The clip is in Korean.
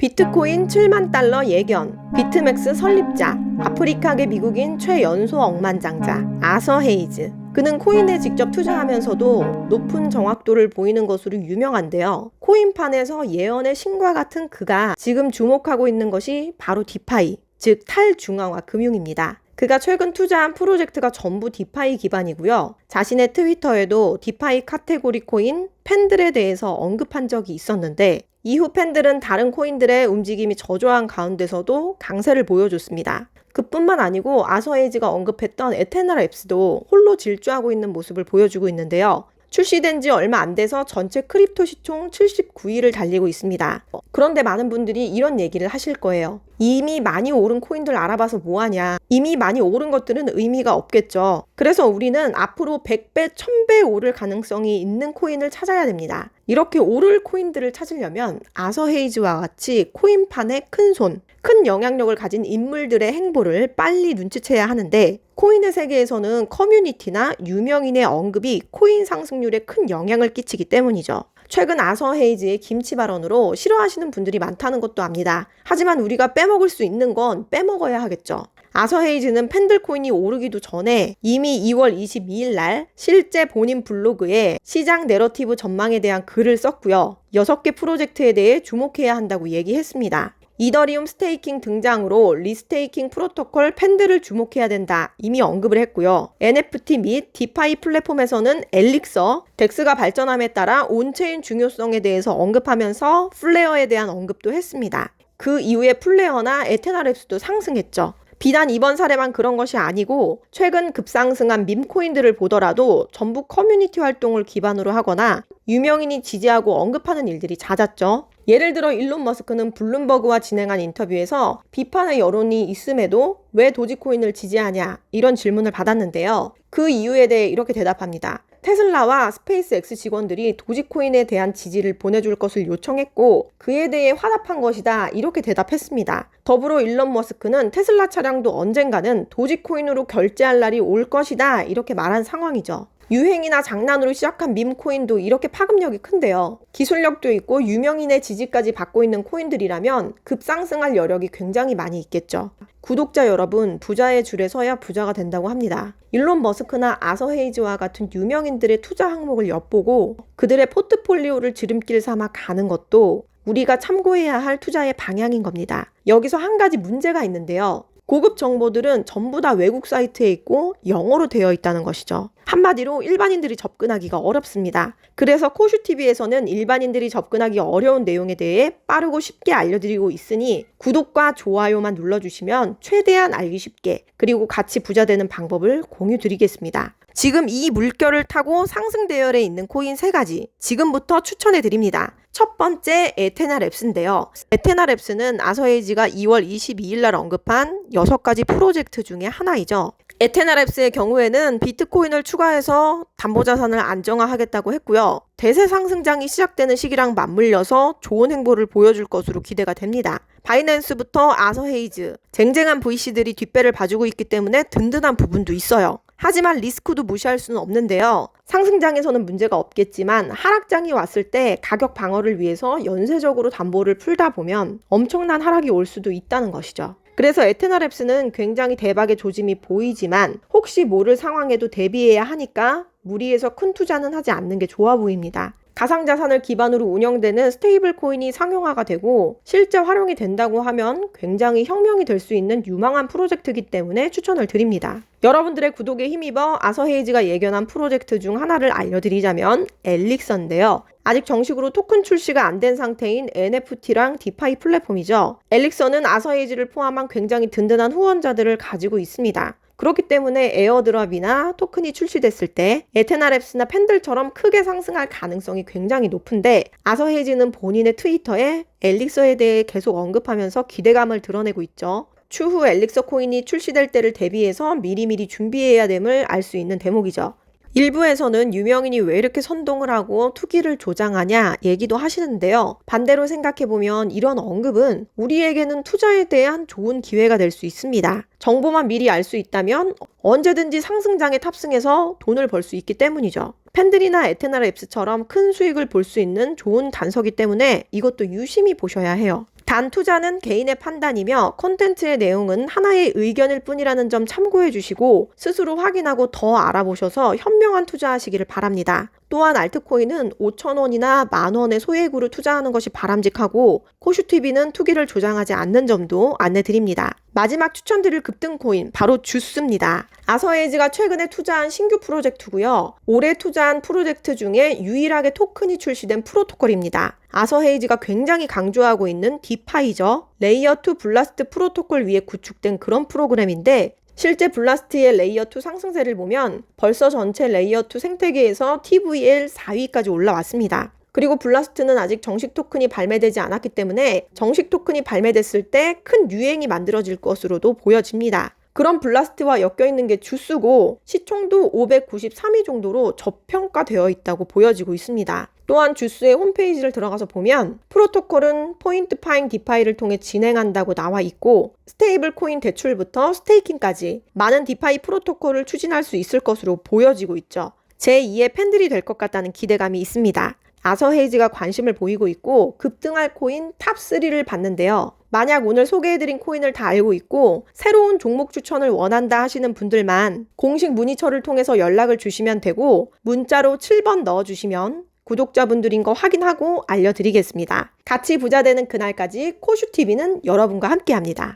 비트코인 7만 달러 예견, 비트맥스 설립자, 아프리카계 미국인 최연소 억만장자, 아서 헤이즈. 그는 코인에 직접 투자하면서도 높은 정확도를 보이는 것으로 유명한데요. 코인판에서 예언의 신과 같은 그가 지금 주목하고 있는 것이 바로 디파이, 즉 탈중앙화 금융입니다. 그가 최근 투자한 프로젝트가 전부 디파이 기반이고요. 자신의 트위터에도 디파이 카테고리 코인 팬들에 대해서 언급한 적이 있었는데 이후 팬들은 다른 코인들의 움직임이 저조한 가운데서도 강세를 보여줬습니다. 그뿐만 아니고 아서 헤이즈가 언급했던 에테나 랩스도 홀로 질주하고 있는 모습을 보여주고 있는데요. 출시된 지 얼마 안 돼서 전체 크립토 시총 79위를 달리고 있습니다. 그런데 많은 분들이 이런 얘기를 하실 거예요. 이미 많이 오른 코인들 알아봐서 뭐하냐. 이미 많이 오른 것들은 의미가 없겠죠. 그래서 우리는 앞으로 100배, 1000배 오를 가능성이 있는 코인을 찾아야 됩니다. 이렇게 오를 코인들을 찾으려면 아서 헤이즈와 같이 코인판에 큰 영향력을 가진 인물들의 행보를 빨리 눈치채야 하는데 코인의 세계에서는 커뮤니티나 유명인의 언급이 코인 상승률에 큰 영향을 끼치기 때문이죠. 최근 아서 헤이즈의 김치 발언으로 싫어하시는 분들이 많다는 것도 압니다. 하지만 우리가 빼먹을 수 있는 건 빼먹어야 하겠죠. 아서 헤이즈는 팬들 코인이 오르기도 전에 이미 2월 22일 날 실제 본인 블로그에 시장 내러티브 전망에 대한 글을 썼고요. 6개 프로젝트에 대해 주목해야 한다고 얘기했습니다. 이더리움 스테이킹 등장으로 리스테이킹 프로토콜 팬들을 주목해야 된다 이미 언급을 했고요. NFT 및 디파이 플랫폼에서는 엘릭서, 덱스가 발전함에 따라 온체인 중요성에 대해서 언급하면서 플레어에 대한 언급도 했습니다. 그 이후에 플레어나 에테나 랩스도 상승했죠. 비단 이번 사례만 그런 것이 아니고 최근 급상승한 밈코인들을 보더라도 전부 커뮤니티 활동을 기반으로 하거나 유명인이 지지하고 언급하는 일들이 잦았죠. 예를 들어 일론 머스크는 블룸버그와 진행한 인터뷰에서 비판의 여론이 있음에도 왜 도지코인을 지지하냐 이런 질문을 받았는데요. 그 이유에 대해 이렇게 대답합니다. 테슬라와 스페이스X 직원들이 도지코인에 대한 지지를 보내줄 것을 요청했고 그에 대해 화답한 것이다 이렇게 대답했습니다. 더불어 일론 머스크는 테슬라 차량도 언젠가는 도지코인으로 결제할 날이 올 것이다 이렇게 말한 상황이죠. 유행이나 장난으로 시작한 밈코인도 이렇게 파급력이 큰데요. 기술력도 있고 유명인의 지지까지 받고 있는 코인들이라면 급상승할 여력이 굉장히 많이 있겠죠. 구독자 여러분, 부자의 줄에 서야 부자가 된다고 합니다. 일론 머스크나 아서 헤이즈와 같은 유명인들의 투자 항목을 엿보고 그들의 포트폴리오를 지름길 삼아 가는 것도 우리가 참고해야 할 투자의 방향인 겁니다. 여기서 한 가지 문제가 있는데요. 고급 정보들은 전부 다 외국 사이트에 있고 영어로 되어 있다는 것이죠. 한마디로 일반인들이 접근하기가 어렵습니다. 그래서 코슈TV에서는 일반인들이 접근하기 어려운 내용에 대해 빠르고 쉽게 알려드리고 있으니 구독과 좋아요만 눌러주시면 최대한 알기 쉽게 그리고 같이 부자 되는 방법을 공유드리겠습니다. 지금 이 물결을 타고 상승 대열에 있는 코인 3가지 지금부터 추천해 드립니다. 첫 번째 에테나 랩스인데요. 에테나 랩스는 아서 헤이즈가 2월 22일 날 언급한 6가지 프로젝트 중에 하나이죠. 에테나 랩스의 경우에는 비트코인을 추가해서 담보자산을 안정화하겠다고 했고요. 대세 상승장이 시작되는 시기랑 맞물려서 좋은 행보를 보여줄 것으로 기대가 됩니다. 바이낸스부터 아서 헤이즈, 쟁쟁한 VC들이 뒷배를 봐주고 있기 때문에 든든한 부분도 있어요. 하지만 리스크도 무시할 수는 없는데요. 상승장에서는 문제가 없겠지만 하락장이 왔을 때 가격 방어를 위해서 연쇄적으로 담보를 풀다 보면 엄청난 하락이 올 수도 있다는 것이죠. 그래서 에테나 랩스는 굉장히 대박의 조짐이 보이지만 혹시 모를 상황에도 대비해야 하니까 무리해서 큰 투자는 하지 않는 게 좋아 보입니다. 가상자산을 기반으로 운영되는 스테이블 코인이 상용화가 되고 실제 활용이 된다고 하면 굉장히 혁명이 될 수 있는 유망한 프로젝트이기 때문에 추천을 드립니다. 여러분들의 구독에 힘입어 아서 헤이즈가 예견한 프로젝트 중 하나를 알려드리자면 엘릭서인데요. 아직 정식으로 토큰 출시가 안 된 상태인 NFT랑 디파이 플랫폼이죠. 엘릭서는 아서 헤이즈를 포함한 굉장히 든든한 후원자들을 가지고 있습니다. 그렇기 때문에 에어드랍이나 토큰이 출시됐을 때 에테나 랩스나 팬들처럼 크게 상승할 가능성이 굉장히 높은데 아서 헤이즈는 본인의 트위터에 엘릭서에 대해 계속 언급하면서 기대감을 드러내고 있죠. 추후 엘릭서 코인이 출시될 때를 대비해서 미리미리 준비해야 됨을 알 수 있는 대목이죠. 일부에서는 유명인이 왜 이렇게 선동을 하고 투기를 조장하냐 얘기도 하시는데요. 반대로 생각해보면 이런 언급은 우리에게는 투자에 대한 좋은 기회가 될 수 있습니다. 정보만 미리 알 수 있다면 언제든지 상승장에 탑승해서 돈을 벌 수 있기 때문이죠. 팬들이나 에테나 랩스처럼 큰 수익을 볼 수 있는 좋은 단서기 때문에 이것도 유심히 보셔야 해요. 단 투자는 개인의 판단이며 콘텐츠의 내용은 하나의 의견일 뿐이라는 점 참고해 주시고 스스로 확인하고 더 알아보셔서 현명한 투자하시기를 바랍니다. 또한 알트코인은 5,000원이나 만원의 소액으로 투자하는 것이 바람직하고 코슈TV는 투기를 조장하지 않는 점도 안내드립니다. 마지막 추천드릴 급등코인 바로 주스입니다. 아서헤이즈가 최근에 투자한 신규 프로젝트고요. 올해 투자한 프로젝트 중에 유일하게 토큰이 출시된 프로토콜입니다. 아서헤이즈가 굉장히 강조하고 있는 디파이죠. 레이어2 블라스트 프로토콜 위에 구축된 그런 프로그램인데 실제 블라스트의 레이어2 상승세를 보면 벌써 전체 레이어2 생태계에서 TVL 4위까지 올라왔습니다. 그리고 블라스트는 아직 정식 토큰이 발매되지 않았기 때문에 정식 토큰이 발매됐을 때 큰 유행이 만들어질 것으로도 보여집니다. 그런 블라스트와 엮여있는 게 주스고 시총도 593위 정도로 저평가되어 있다고 보여지고 있습니다. 또한 주스의 홈페이지를 들어가서 보면 프로토콜은 포인트 파잉 디파이를 통해 진행한다고 나와 있고 스테이블 코인 대출부터 스테이킹까지 많은 디파이 프로토콜을 추진할 수 있을 것으로 보여지고 있죠. 제2의 팬들이 될 것 같다는 기대감이 있습니다. 아서헤이즈가 관심을 보이고 있고 급등할 코인 탑3를 봤는데요. 만약 오늘 소개해드린 코인을 다 알고 있고 새로운 종목 추천을 원한다 하시는 분들만 공식 문의처를 통해서 연락을 주시면 되고 문자로 7번 넣어주시면 구독자분들인 거 확인하고 알려드리겠습니다. 같이 부자 되는 그날까지 코슈TV는 여러분과 함께합니다.